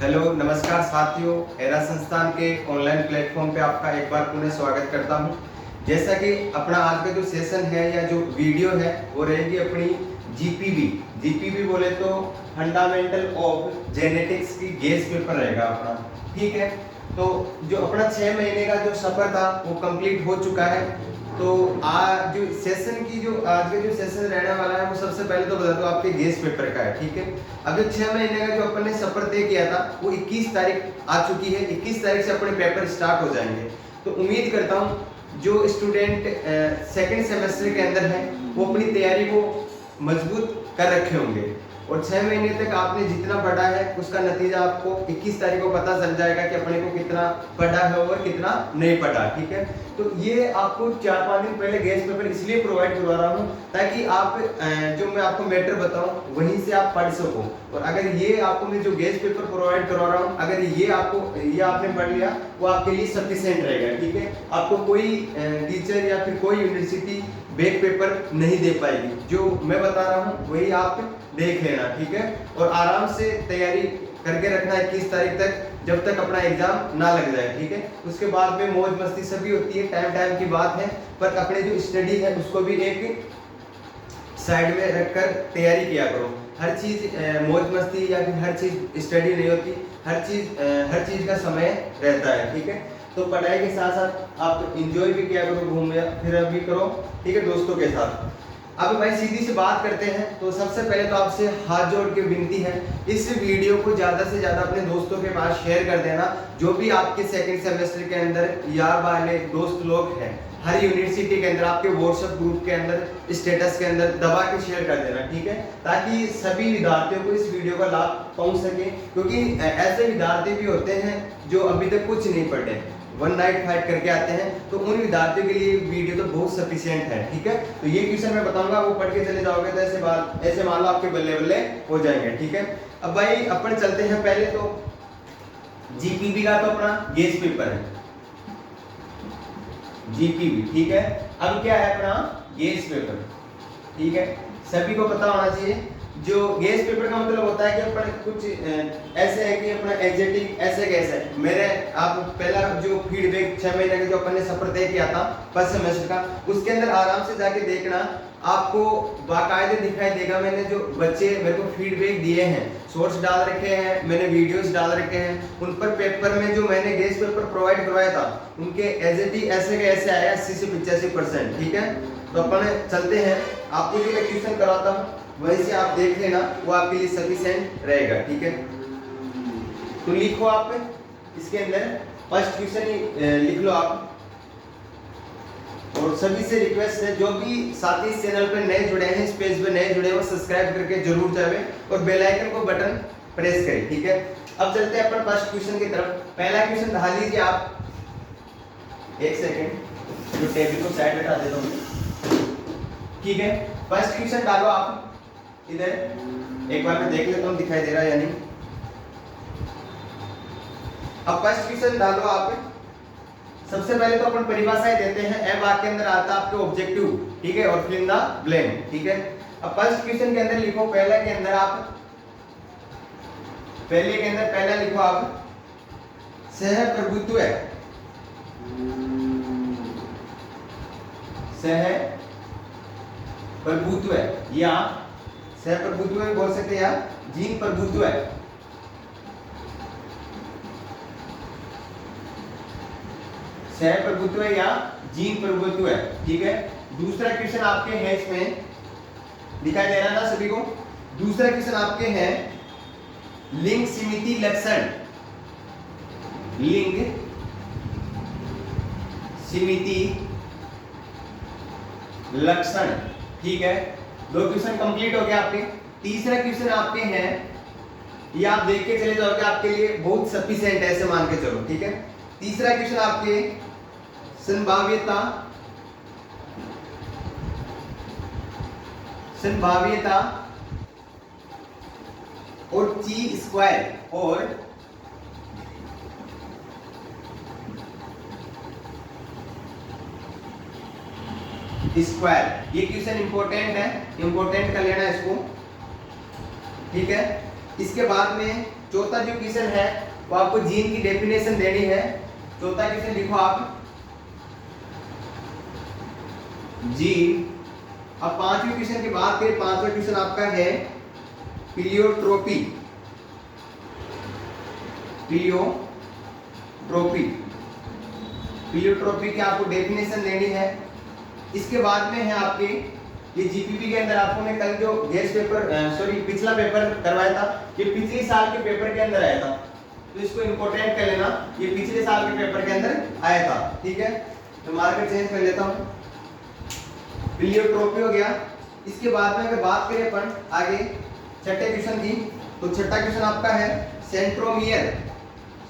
Hello नमस्कार साथियों, era संस्थान के ऑनलाइन प्लेटफॉर्म पे आपका एक बार पुनः स्वागत करता हूं। जैसा कि अपना आज का जो सेशन है या जो वीडियो है वो रहेगी अपनी जीपीवी बोले तो फंडामेंटल ऑफ जेनेटिक्स की गेस पेपर रहेगा अपना। ठीक है, तो जो अपना 6 महीने का जो सफर था वो कंप्लीट हो चुका है। तो आज जो सेशन की जो आज का जो सेशन रहने वाला है वो सबसे पहले तो बता दो आपके गेस पेपर का है। ठीक है, अब जो 6 महीने का जो अपन ने सफर तय किया था वो 21 तारीख आ चुकी है। 21 तारीख से अपने पेपर स्टार्ट हो जाएंगे। तो उम्मीद करता हूँ जो स्टूडेंट सेकंड सेमेस्टर के अंदर है वो अपनी तैयारी को मजबूत कर रखे होंगे और 6 महीने तक आपने जितना पढ़ा है उसका नतीजा आपको 21 तारीख को पता चल जाएगा कि अपने को कितना पढ़ा है और कितना नहीं पढ़ा। ठीक है, तो ये आपको 4-5 दिन पहले गेस पेपर इसलिए प्रोवाइड करवा रहा हूँ ताकि आप जो मैं आपको मैटर बताऊँ वहीं से आप पढ़ सको। और अगर ये आपको मैं जो गेस पेपर प्रोवाइड करवा रहा हूँ अगर ये आपने पढ़ लिया वो आपके लिए सफिशिएंट रहेगा। ठीक है, आपको कोई टीचर या फिर कोई यूनिवर्सिटी बैक पेपर नहीं दे पाएगी। जो मैं बता रहा हूँ वही आप देख लेना। ठीक है, और आराम से तैयारी करके रखना 21 तारीख तक जब तक अपना एग्जाम ना लग जाए। ठीक है, उसके बाद में मौज मस्ती सभी होती है, टाइम की बात है, पर अपने जो स्टडी है उसको भी एक साइड में रखकर तैयारी किया करो। हर चीज मौज मस्ती या फिर हर चीज स्टडी नहीं होती, हर चीज का समय रहता है। ठीक है, तो पढ़ाई के साथ साथ आप एंजॉय भी किया करो, घूम फिर भी करो। ठीक है, दोस्तों के साथ। अब भाई सीधी सी बात करते हैं। तो सबसे पहले तो आपसे हाथ जोड़ के विनती है इस वीडियो को ज्यादा से ज्यादा अपने दोस्तों के पास शेयर कर देना। जो भी आपके सेकंड सेमेस्टर के अंदर यार वाले दोस्त लोग हैं हर यूनिवर्सिटी के अंदर आपके व्हाट्सएप ग्रुप के अंदर स्टेटस के अंदर दबा के शेयर कर देना। ठीक है, ताकि सभी विद्यार्थियों को इस वीडियो का लाभ पहुंच सके, क्योंकि ऐसे विद्यार्थी भी होते हैं जो अभी तक कुछ नहीं पढ़े, वन नाइट फाइट करके आते हैं, तो उन विद्यार्थियों के लिए वीडियो तो बहुत सफिशिएंट है। ठीक है, तो ये क्वेश्चन मैं बताऊंगा वो पढ़ के चले जाओगे तो ऐसे मान लो आपके बल्ले बल्ले हो जाएंगे। ठीक है, अब भाई अपन चलते हैं पहले तो जीपीवी का तो अपना गेस पेपर है जीपीवी। ठीक है, अब क्या है अपना गेस पेपर। ठीक है, सभी को पता होना चाहिए जो गेस पेपर का मतलब होता है कि अपन कुछ ऐसे है कि अपना एग्जैक्टिव ऐसे कैसे मेरे आप पहला जो फीडबैक 6 महीने का जो अपन ने सफर तय किया था फर्स्ट सेमेस्टर का उसके अंदर आराम से जाके देखना, आपको बाकायदे दिखाई देगा। मैंने जो बच्चे मेरे को फीडबैक दिए हैं, शॉर्ट्स डाल रखे हैं, मैंने वीडियोस डाल रखे हैं, उन पर पेपर में जो मैंने गेस पेपर प्रोवाइड करवाया था उनके एग्जैक्टिव ऐसे के ऐसे आया 80 से 85%। ठीक है, तो अपन चलते हैं, आपको जो मैं क्वेश्चन कराता हूँ वहीं से आप देख लेना, वो आपके लिए सफिशिएंट रहेगा। ठीक है, तो लिखो आप इसके अंदर फर्स्ट क्वेश्चन लिख लो आप। और सभी से रिक्वेस्ट है जो भी साथी इस चैनल पर नए जुड़े हैं, इस पेज पे नए जुड़े हैं, वो सब्सक्राइब करके जरूर जाए और बेल आइकन को बटन प्रेस करें। ठीक है, अब चलते हैं अपन फर्स्ट क्वेश्चन की तरफ। पहला क्वेश्चन ढा लीजिए आप, एक सेकेंड जो टेबल को साइड बैठा देता हूँ। ठीक है, फर्स्ट क्वेश्चन डालो आप इधर, एक बार मैं देख लेता हूँ दिखाई दे रहा है या नहीं। अब फर्स्ट क्वेश्चन डालो आप। सबसे पहले तो अपन परिभाषाएं देते हैं। ए वाक्य के अंदर आता है आपके ऑब्जेक्टिव, ठीक है, और फिर द ब्लेम। ठीक है, अब फर्स्ट क्वेश्चन के अंदर लिखो, पहले के अंदर पहला लिखो आप सहप्रभुत्व है, सहप्रभुत्व है या सहप्रभुत्व भी बोल सकते हैं या जीन प्रभुत्व है। सहप्रभुत्व है या जीन प्रभुत्व है। ठीक है, दूसरा क्वेश्चन आपके है, इसमें दिखाई दे रहा है ना सभी को। दूसरा क्वेश्चन आपके हैं लिंग सीमिति लक्षण, लिंग सीमिति लक्षण। ठीक है, 2 क्वेश्चन कंप्लीट हो गया आपके। तीसरा क्वेश्चन आपके हैं, ये आप देख के चले जाओगे, आपके लिए बहुत सफिशिएंट है, ऐसे मान के चलो। ठीक है, तीसरा क्वेश्चन आपके संभाव्यता और ची स्क्वायर और स्क्वायर, ये क्वेश्चन इंपॉर्टेंट है, इंपॉर्टेंट कर लेना इसको। ठीक है, इसके बाद में चौथा जो क्वेश्चन है वो आपको जीन की डेफिनेशन देनी है। चौथा क्वेश्चन लिखो आप जीन। अब पांचवें क्वेश्चन की बात करें, पांचवा क्वेश्चन आपका है प्लियोट्रोपी। प्लियोट्रोपी की आपको डेफिनेशन देनी है। इसके बाद में है आपके ये जीपीपी के अंदर आपको मैं कल जो गेस्ट पेपर पिछला पेपर करवाया था, ये पिछले साल के पेपर के अंदर आया था, तो इसको इंपोर्टेंट कर लेना, ये पिछले साल के पेपर के अंदर आया था। ठीक है, तो मार्कर चेंज कर लेता हूँ। प्लियोट्रोपी हो गया। इसके बाद में अगर बात करें अपन आगे छठे क्वेश्चन की, तो छठा क्वेश्चन आपका है सेंट्रोमियर।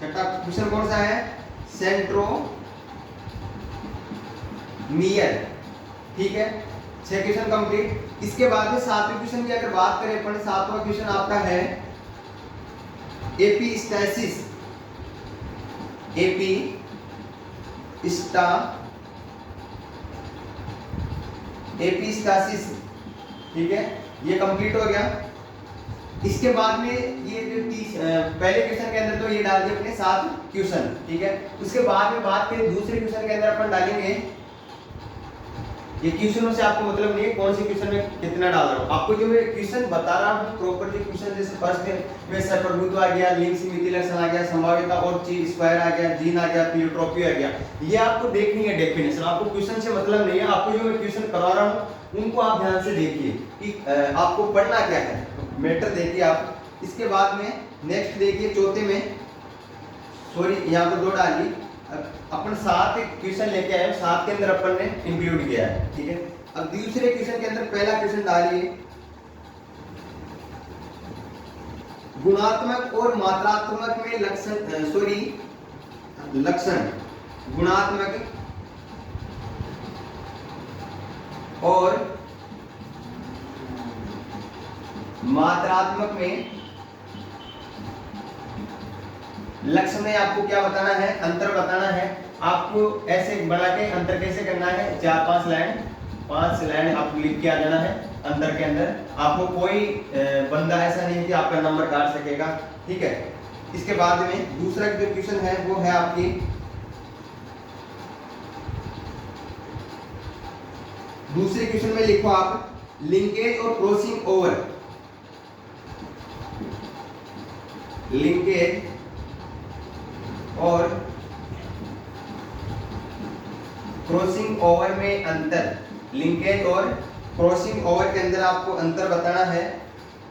छठा क्वेश्चन कौन सा है? सेंट्रोमियर। ठीक है, 6 क्वेश्चन कंप्लीट। इसके बाद में सातवें क्वेश्चन की अगर बात करें अपन, सातवां क्वेश्चन आपका है एपिस्टैसिस। एपिस्टासिस। ठीक है, ये कंप्लीट हो गया। इसके बाद में ये जो पहले क्वेश्चन के अंदर तो ये डाल दिए अपने 7 क्वेश्चन। ठीक है, उसके बाद में बात करें दूसरे क्वेश्चन के अंदर अपन डालेंगे, ये क्वेश्चनों से आपको मतलब नहीं है कौन से क्वेश्चन में कितना डाल रहा हूँ, आपको जो मैं क्वेश्चन बता रहा हूँ प्रॉपर जो क्वेश्चन, जैसे फर्स्ट में सर्वप्रभुत्व आ गया, लिंग सीमित लक्षण आ गया, संभाव्यता और चीज स्क्वायर आ गया, जीन आ गया, प्लियोट्रोपी आ गया, ये आपको देखनी है डेफिनेशन। आपको क्वेश्चन से मतलब नहीं है, आपको जो मैं क्वेश्चन करवा रहा हूँ उनको आप ध्यान से देखिए कि आपको पढ़ना क्या है, मैटर देखिए आप। इसके बाद में नेक्स्ट देखिए चौथे में, यहाँ पर 2 डाली, अपन 7 क्वेश्चन लेके आए, 7 के अंदर अपन ने इंक्लूड किया है। ठीक है, अब दूसरे क्वेश्चन के अंदर पहला क्वेश्चन डालिए गुणात्मक और मात्रात्मक में लक्षण गुणात्मक और मात्रात्मक में लक्षण में आपको क्या बताना है? अंतर बताना है। आपको ऐसे बना के अंतर कैसे करना है? 4-5 लाइन, 5 लाइन आप लिख के आ जाना है अंतर के अंदर। आपको कोई बंदा ऐसा नहीं कि आपका नंबर काट सकेगा। ठीक है, इसके बाद में दूसरा जो क्वेश्चन है वो है आपकी दूसरे क्वेश्चन में लिखो आप लिंकेज और क्रॉसिंग ओवर। लिंकेज और क्रॉसिंग ओवर में अंतर। लिंकेज और क्रॉसिंग ओवर के अंदर आपको अंतर बताना है।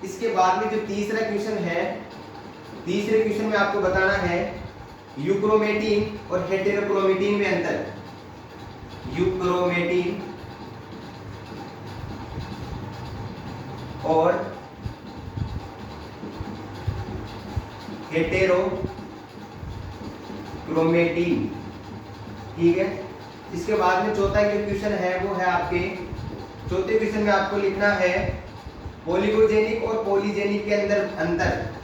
इसके बाद में जो तीसरा क्वेश्चन है, तीसरे क्वेश्चन में आपको बताना है यूक्रोमेटिन और हेटेरोक्रोमेटिन में अंतर। यूक्रोमेटिन और हेटेरोक्रोमेटिन। ठीक है, इसके बाद में चौथा जो क्वेश्चन है वो है आपके, चौथे क्वेश्चन में आपको लिखना है ओलिगोजेनिक और पॉलीजेनिक के अंदर अंतर।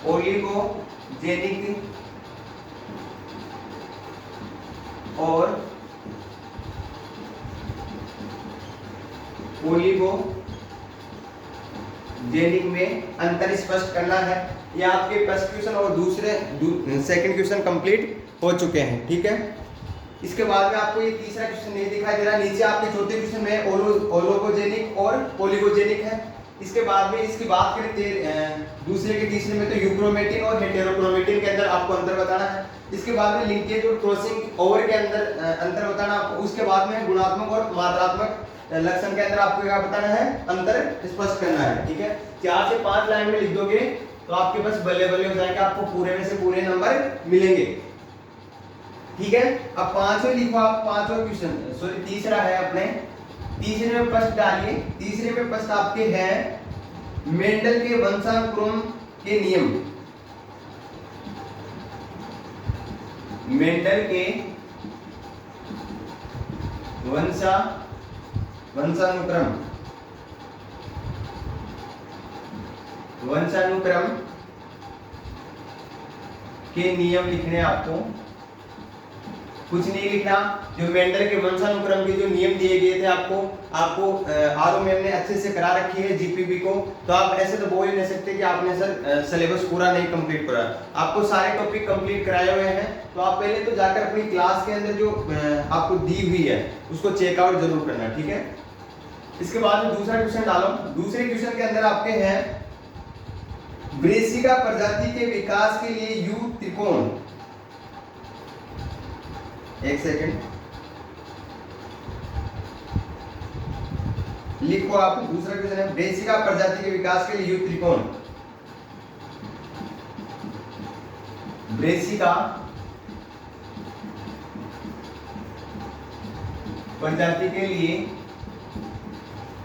ओलिगोजेनिक और ओलिगोजेनिक में अंतर स्पष्ट करना है। ये आपके फर्स्ट क्वेश्चन और सेकंड क्वेश्चन कंप्लीट हो चुके हैं। ठीक है, इसके बाद में आपको ये तीसरा क्वेश्चन नहीं दिखाई दे रहा, नीचे आपके चौथे क्वेश्चन में ओलिगोजेनिक और पॉलीगोजेनिक है। इसके बाद में इसकी बात करें दूसरे के तीसरे में, तो यूक्रोमेटिन और हेटेरोक्रोमेटिन के अंदर आपको अंतर बताना है। इसके बाद में लिंकेज और क्रॉसिंग ओवर के अंदर अंतर बताना आपको। उसके बाद में गुणात्मक और मात्रात्मक लक्षण के अंदर आपको क्या बताना है? अंतर स्पष्ट करना है। ठीक है, 4 से 5 लाइन में लिख दोगे तो आपके पास बल्ले बल्ले हो जाएगा, आपको पूरे में से पूरे नंबर मिलेंगे। ठीक है, अब पांचवें लिखो आप, पांचवा क्वेश्चन तीसरा है अपने, तीसरे में फर्स्ट डालिए। तीसरे में फर्स्ट आपके है मेंडल के वंशानुक्रम के नियम। मेंडल के वंशानुक्रम के नियम लिखने आपको। कुछ नहीं लिखना। जो मेंडल के वंशानुक्रम के जो नियम दिए गए थे आपको आरओ मैम ने अच्छे से करा रखी है जीपीबी को, तो आप ऐसे तो बोल ही नहीं सकते कि आपने सर सिलेबस पूरा नहीं कंप्लीट करा। आपको सारे टॉपिक कंप्लीट कराए हुए हैं, तो आप पहले तो जाकर अपनी क्लास के अंदर जो आपको दी हुई है उसको चेकआउट जरूर करना, ठीक है। इसके बाद में दूसरा क्वेश्चन डालो। दूसरे क्वेश्चन के अंदर आपके हैं ब्रेसिका प्रजाति के विकास के लिए यू त्रिकोण। एक सेकंड लिखो आप। दूसरा क्वेश्चन है ब्रेसिका प्रजाति के विकास के लिए यू त्रिकोण। ब्रेसिका प्रजाति के लिए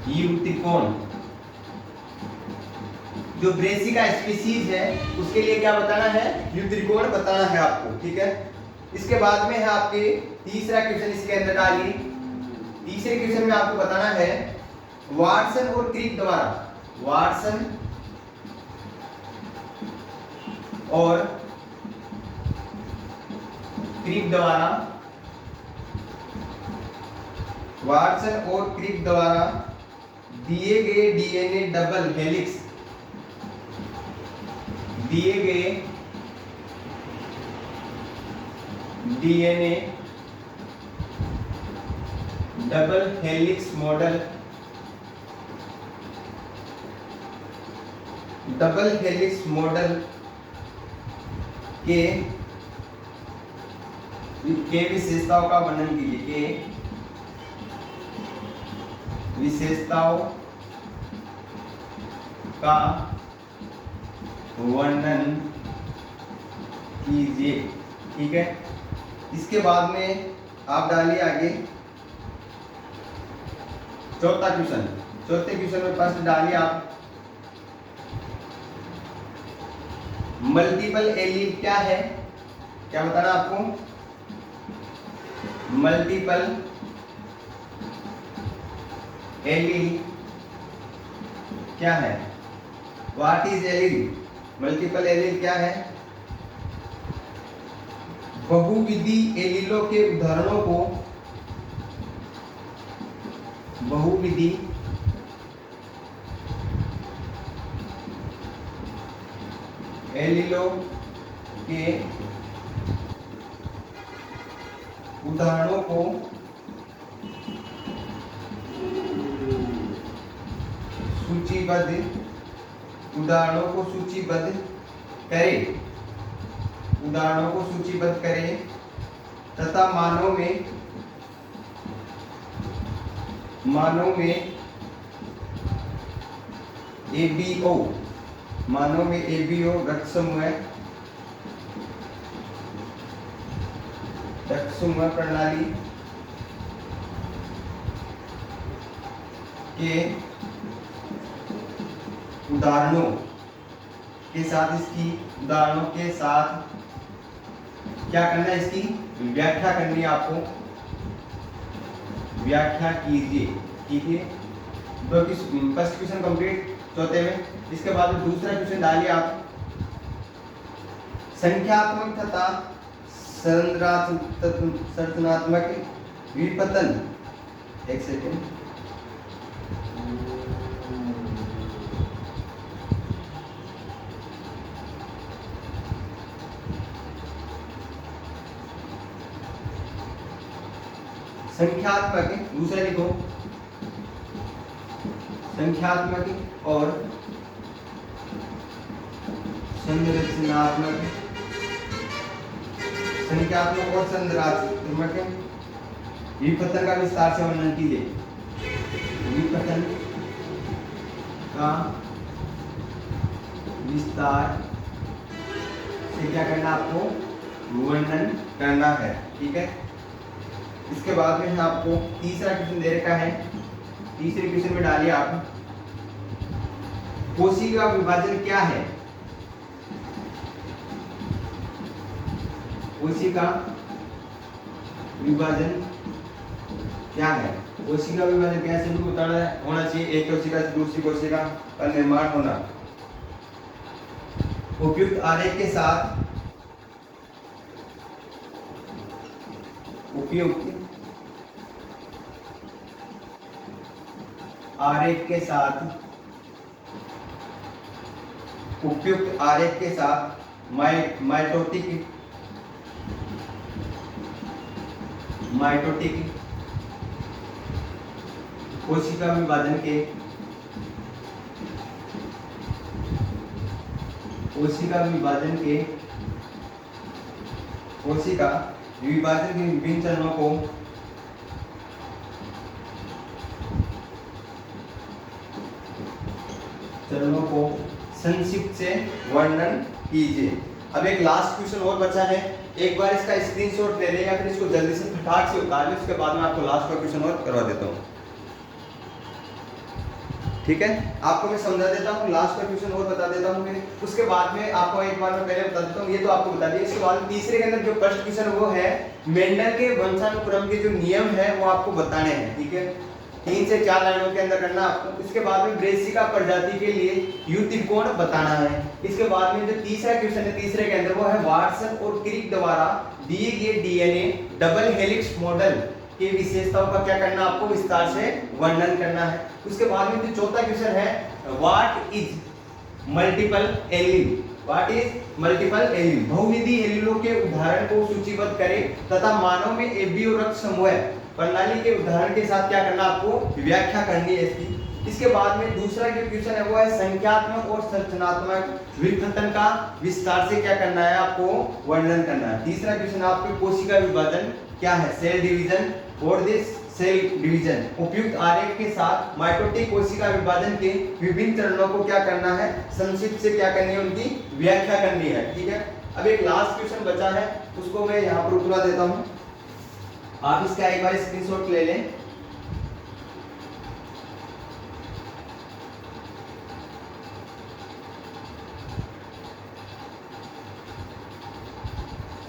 यू त्रिकोण। जो ब्रेसिका स्पीसीज है उसके लिए क्या बताना है, यू त्रिकोण बताना है आपको, ठीक है। इसके बाद में है आपके तीसरा क्वेश्चन, इसके अंदर डालिए। तीसरे क्वेश्चन में आपको बताना है वाटसन और क्रिक द्वारा, वाटसन और क्रिक द्वारा, वाटसन और क्रिक द्वारा दिए गए डीएनए डबल हेलिक्स, दिए गए DNA double helix model, double helix model के विशेषताओं का वर्णन कीजिए, के विशेषताओं का वर्णन कीजिए, ठीक है। इसके बाद में आप डालिए आगे चौथा क्वेश्चन। चौथे क्वेश्चन में फर्स्ट डालिए आप मल्टीपल एलील क्या है, क्या बताना आपको, मल्टीपल एलील क्या है, what is allele, multiple allele क्या है। बहुविधि एलीलों के उदाहरणों को, बहुविधि एलीलों के उदाहरणों को सूचीबद्ध, उदाहरणों को सूचीबद्ध करें, उदाहरणों को सूचीबद्ध करें तथा मानव में एबीओ, मानव में एबीओ रक्त समूह प्रणाली के उदाहरणों के साथ, इसकी उदाहरणों के साथ क्या करना है, इसकी व्याख्या करनी है आपको, व्याख्या कीजिए, ठीक है। फर्स्ट क्वेश्चन कंप्लीट चौथे में। इसके बाद दूसरा क्वेश्चन डालिए आप संख्यात्मक तथा संरचनात्मक विपतन। एक सेकेंड संख्यात्मक, दूसरा लिखो संख्यात्मक और संरचनात्मक, संख्यात्मक और संरचनात्मक विपतन का विस्तार से वर्णन कीजिए, विपतन का विस्तार से क्या करना आपको, वर्णन करना है, ठीक है। इसके बाद में आपको तीसरा क्वेश्चन दे रखा है। तीसरे क्वेश्चन में डालिए आप कोशिका विभाजन क्या है, कोशिका विभाजन क्या है, कोशिका विभाजन कैसे बताना होना चाहिए, एक कोशिका से दूसरी कोशिका का निर्माण होना। उपयुक्त आरेख के साथ उपयुक्त आरेख के साथ, उपयुक्त आरेख के साथ माइटोटिक कोशिका विभाजन के विभिन्न चरणों को संक्षिप्त से वर्णन कीजिए। अब एक लास्ट क्वेश्चन और बचा है, एक बार इसका स्क्रीनशॉट ले लें या फिर इसको जल्दी से फटाक से उतार लें, उसके बाद मैं आपको लास्ट का क्वेश्चन और करवा देता हूँ। ठीक है, आपको मैं समझा देता हूँ, लास्ट का क्वेश्चन और बता देता हूँ मैं, उसके बाद में आपको एक बार मैं पहले बता देता हूँ, ये तो आपको बता दिया। इसके बाद तीसरे के अंदर जो फर्स्ट क्वेश्चन वो है मेंडल के वंशानुक्रम के जो नियम है वो आपको बताने हैं। ठीक है, 3 से 4 लाइनों के अंदर करना आपको। इसके बाद में ब्रेसिका प्रजाति के लिए युतिकोण बताना है। इसके बाद में जो तीसरा क्वेश्चन है तीसरे के अंदर वो है वाटसन और क्रिक द्वारा दिए गए डीएनए डबल हेलिक्स मॉडल की विशेषताओं का क्या करना आपको विस्तार से वर्णन करना है। उसके बाद में जो चौथा क्वेश्चन है what is multiple allele, what is multiple allele, बहुविधि एलीलों के उदाहरण को सूचीबद्ध करें तथा मानव में एबीओ रक्त समूह प्रणाली के उदाहरण के साथ क्या करना आपको व्याख्या करनी है इसकी। इसके बाद में दूसरा जो क्वेश्चन है वो है संख्यात्मक और संरचनात्मक विघटन का विस्तार से क्या करना है आपको वर्णन करना है। तीसरा क्वेश्चन आपके कोशिका विभाजन क्या है, सेल डिवीजन और दिस सेल डिवीजन, उपयुक्त आरेख के साथ माइटोटिक कोशिका विभाजन के विभिन्न चरणों को क्या करना है संक्षिप्त से क्या करनी है उनकी व्याख्या करनी है। ठीक है, अब एक लास्ट क्वेश्चन बचा है उसको मैं यहाँ पर उतरवा देता हूँ, आप इसका एक बार स्क्रीनशॉट ले लें।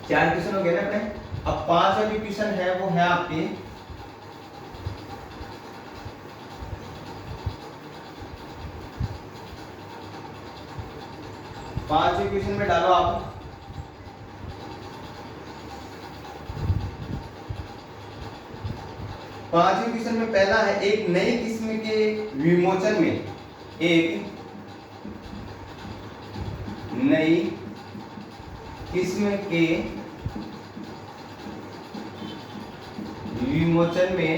चार क्वेश्चन हो गए ना अपने, अब 5वां जो क्वेश्चन है वो है आपके पांचवें क्वेश्चन में डालो आप पांचवें क्वेश्चन में पहला है एक नई किस्म के विमोचन में, एक नई किस्म के विमोचन में,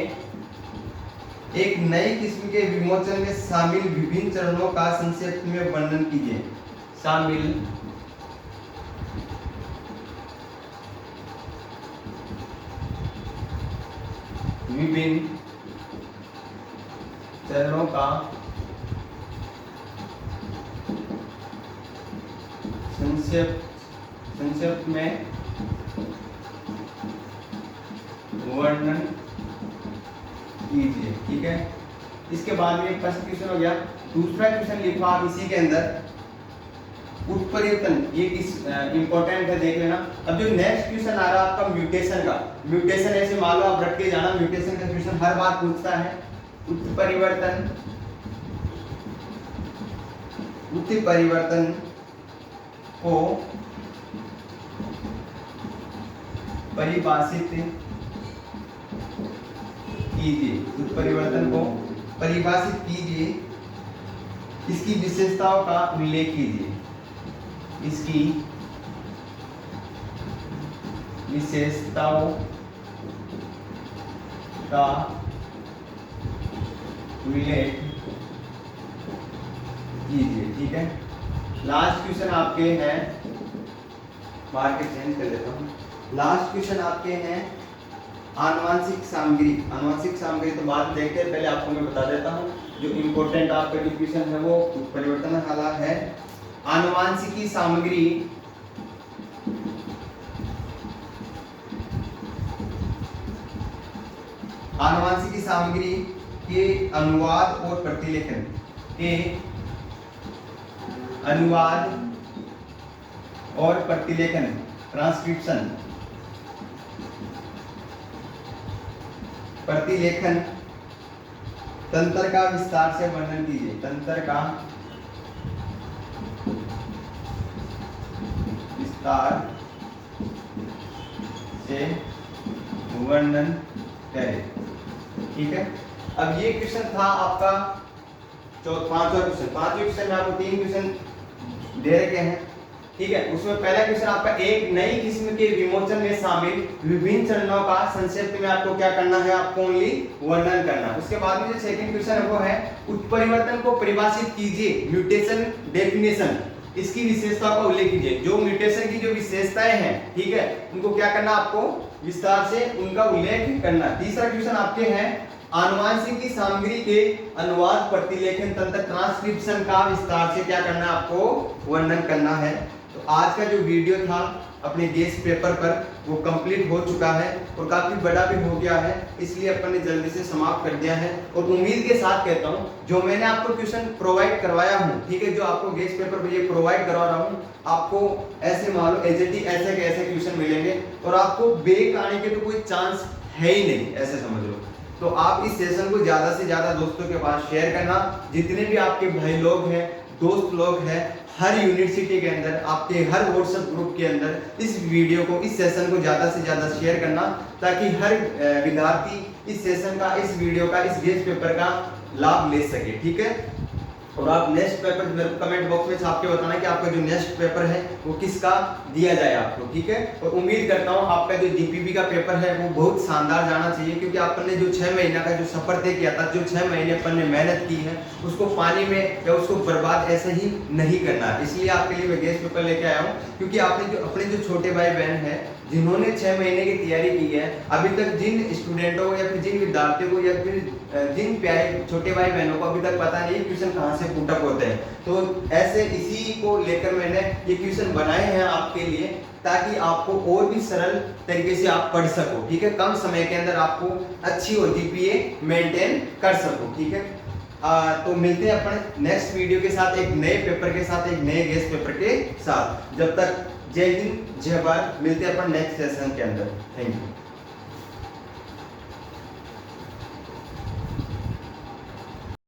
एक नई किस्म के विमोचन में शामिल विभिन्न चरणों का संक्षेप में वर्णन कीजिए। शामिल विभिन्न चरणों का संक्षेप में वर्णन कीजिए। ठीक है, इसके बाद में फर्स्ट क्वेश्चन हो गया। दूसरा क्वेश्चन लिखा आप इसी के अंदर उत्परिवर्तन, ये किस इंपॉर्टेंट है देख लेना। अब जो नेक्स्ट क्वेश्चन आ रहा है आपका म्यूटेशन का, म्यूटेशन ऐसे मान लो आप रट के जाना, म्यूटेशन का क्वेश्चन हर बार पूछता है। उत्परिवर्तन को परिभाषित कीजिए, उत्परिवर्तन को परिभाषित कीजिए, इसकी विशेषताओं का उल्लेख कीजिए, इसकी विशेषताओं का उल्लेख कीजिए। ठीक है, लास्ट क्वेश्चन आपके हैं, मार्क चेंज कर देता हूँ। लास्ट क्वेश्चन आपके हैं आनुवांशिक सामग्री। आनुवांशिक सामग्री तो बाद देखते हैं, पहले आपको मैं बता देता हूँ जो इम्पोर्टेंट आपका जो क्वेश्चन है वो परिवर्तन वाला है। आनुवांशिकी सामग्री आनुवांशिकी सामग्री के अनुवाद और प्रतिलेखन के अनुवाद और प्रतिलेखन ट्रांसक्रिप्शन प्रतिलेखन तंत्र का विस्तार से वर्णन कीजिए। तंत्र का विस्तार से वर्णन करें। ठीक है, अब ये क्वेश्चन था आपका पांचवा क्वेश्चन। पांचवें क्वेश्चन में आपको 3 क्वेश्चन दे रखे हैं। ठीक है, उसमें पहला क्वेश्चन आपका एक नई किस्म के विमोचन में शामिल विभिन्न चरणों का संक्षेप में आपको क्या करना है, आपको ओनली वर्णन करना। उसके बाद में जो सेकंड क्वेश्चन है वो है उत्परिवर्तन को परिभाषित कीजिए, म्यूटेशन डेफिनेशन, इसकी विशेषता का उल्लेख कीजिए। जो म्यूटेशन की जो विशेषताएं हैं, ठीक है, उनको क्या करना, आपको विस्तार से उनका उल्लेख करना। तीसरा क्वेश्चन आपके हैं आनुवांशिक सामग्री के अनुवाद प्रतिलेखन तंत्र ट्रांसक्रिप्शन का विस्तार से क्या करना, आपको वर्णन करना है। तो आज का जो वीडियो था अपने गेस्ट पेपर पर वो कंप्लीट हो चुका है और काफी बड़ा भी हो गया है, इसलिए अपन ने जल्दी से समाप्त कर दिया है। और उम्मीद के साथ कहता हूँ जो मैंने आपको क्वेश्चन प्रोवाइड करवाया हूँ, ठीक है, जो आपको गेस्ट पेपर पर ये प्रोवाइड करवा रहा हूँ, आपको ऐसे मान लो ऐसे के ऐसे क्वेश्चन मिलेंगे और आपको बेक आने के तो कोई चांस है ही नहीं, ऐसे समझ लो। तो आप इस सेशन को ज्यादा से ज्यादा दोस्तों के पास शेयर करना। जितने भी आपके भाई लोग हैं, दोस्त लोग हैं, हर यूनिवर्सिटी के अंदर, आपके हर व्हाट्सएप ग्रुप के अंदर इस वीडियो को, इस सेशन को ज्यादा से ज्यादा शेयर करना, ताकि हर विद्यार्थी इस सेशन का, इस वीडियो का, इस गेस्ट पेपर का लाभ ले सके। ठीक है, और आप नेक्स्ट पेपर मेरे को कमेंट बॉक्स में छाप के बताना कि आपका जो नेक्स्ट पेपर है वो किसका दिया जाए आपको। ठीक है, और उम्मीद करता हूँ आपका जो जीपीबी का पेपर है वो बहुत शानदार जाना चाहिए, क्योंकि अपन ने जो 6 महीना का जो सफर तय किया था, जो 6 महीने अपन ने मेहनत की है, उसको पानी में या उसको बर्बाद ऐसे ही नहीं करना। इसलिए आपके लिए मैं गेस्ट पेपर लेके आया हूँ, क्योंकि आपने जो अपने जो छोटे भाई बहन है जिन्होंने 6 महीने की तैयारी की है, अभी तक जिन स्टूडेंटों या फिर जिन विद्यार्थियों को या फिर जिन प्यारे छोटे भाई बहनों को अभी तक पता नहीं क्वेश्चन कहाँ से पुट अप होते हैं, तो ऐसे इसी को लेकर मैंने ये क्वेश्चन बनाए हैं आपके लिए, ताकि आपको और भी सरल तरीके से आप पढ़ सको। ठीक है, कम समय के अंदर आपको अच्छी और जीपीए मेंटेन कर सको। ठीक है, तो मिलते हैं अपन नेक्स्ट वीडियो के साथ, एक नए पेपर के साथ, एक नए गेस्ट पेपर के साथ। जब तक जय हिंद, जय भारत। मिलते हैं अपन नेक्स्ट सेशन के अंदर। Thank you.